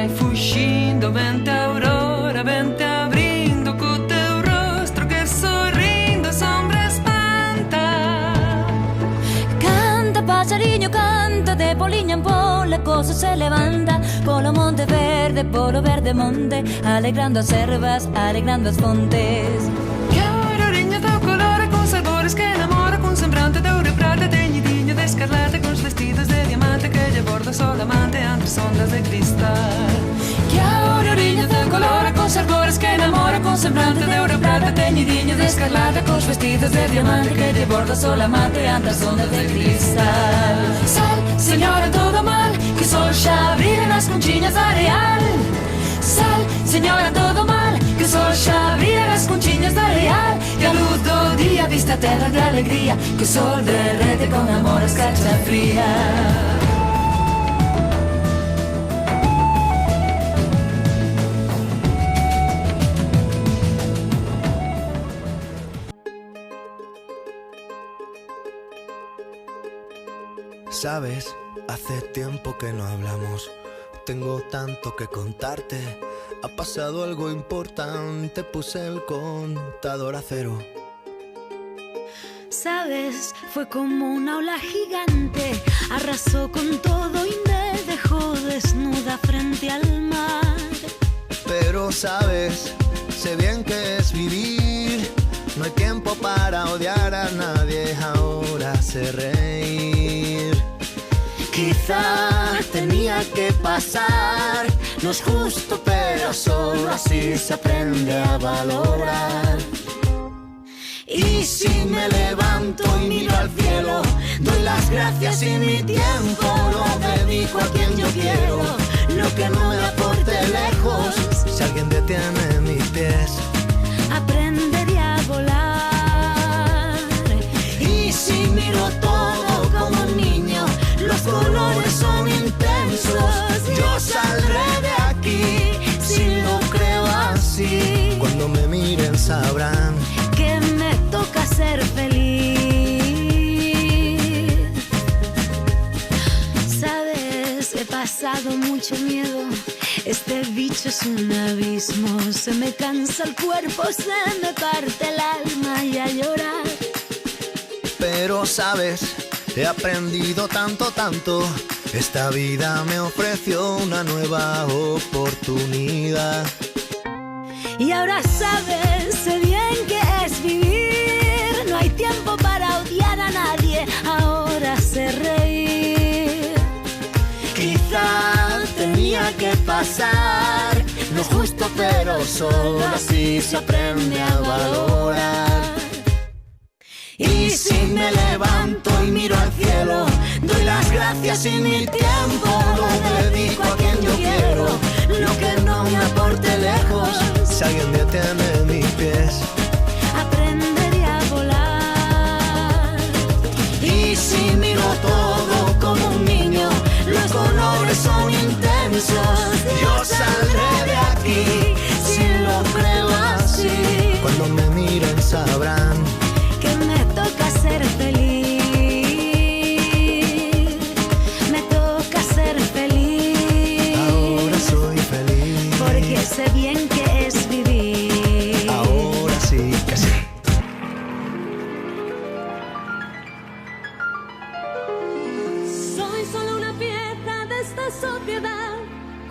vai fuggendo, vente aurora, vente abrindo co teu rostro che sorrindo sombra espanta. Canta, pajarillo, canta, de poliña en pol, la cosa se levanta. Polo monte verde monte, alegrando as ervas, alegrando as fontes. Chiaro regna teu colore con sabores que enamora, con semblante de ouro e prata, teñidinho de escarlata, con os vestidos de diamante que lle borda sol amante entre as ondas de cristal. Chiaro regna teu colore con sabores que enamora, con semblante de ouro e prata, teñidinho de escarlata, con os vestidos de diamante que lle borda sol amante entre as ondas de cristal. Sal, señora, todo mal, que o sol xa brilha nas conchiñas da Real. Sal, señora, todo mal, que o sol xa brilha nas conchiñas da Real. E a luz do día viste a terra de alegría, que o sol derrete con amor a escarcha fría. Sabes, hace tiempo que no hablamos. Tengo tanto que contarte. Ha pasado algo importante. Puse el contador a cero. Sabes, fue como una ola gigante. Arrasó con todo y me dejó desnuda frente al mar. Pero sabes, sé bien que es vivir. No hay tiempo para odiar a nadie. Ahora sé reír. Quizá tenía que pasar. No es justo, pero solo así se aprende a valorar. Y si me levanto y miro al cielo, doy las gracias y mi tiempo lo dedico a quien yo quiero. Lo que no me aporte lejos, si alguien detiene mis pies, aprenderé a volar. Y si miro todo como un niño, los colores son intensos. Yo saldré de aquí si lo creo así. Cuando me miren sabrán que me toca ser feliz. Sabes, he pasado mucho miedo. Este bicho es un abismo. Se me cansa el cuerpo, se me parte el alma y a llorar. Pero sabes, he aprendido tanto. Esta vida me ofreció una nueva oportunidad. Y ahora sabes, sé bien que es vivir. No hay tiempo para odiar a nadie. Ahora sé reír. Quizá tenía que pasar. No es justo, pero solo así se aprende a valorar. Y si me levanto y miro al cielo, doy las gracias y mi tiempo lo dedico a quien yo quiero. Lo que no me aporte lejos, si alguien detiene mis pies, aprenderé a volar. Y si miro todo como un niño, los colores son intensos. Yo saldré de aquí si lo creo así. Cuando me miren sabrán que me toca ser feliz. Me toca ser feliz. Ahora soy feliz. Porque sé bien que es vivir. Ahora sí que sí. Soy solo una pieza de esta sociedad.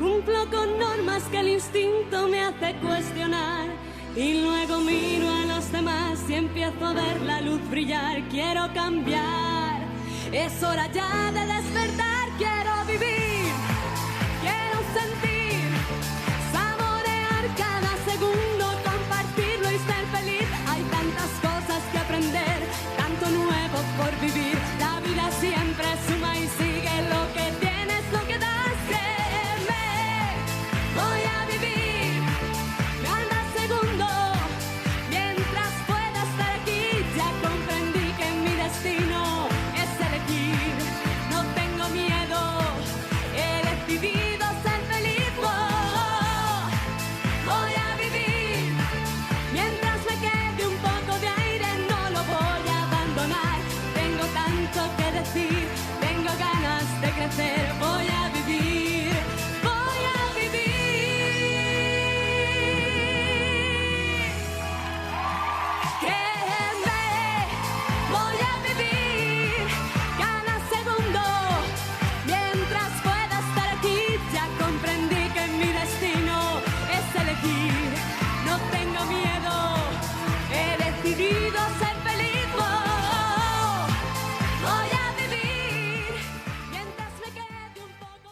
Cumplo con normas que el instinto me hace cuestionar. Y luego miro a los demás y empiezo a ver la luz brillar. Quiero cambiar, es hora ya de despertar. Quiero vivir.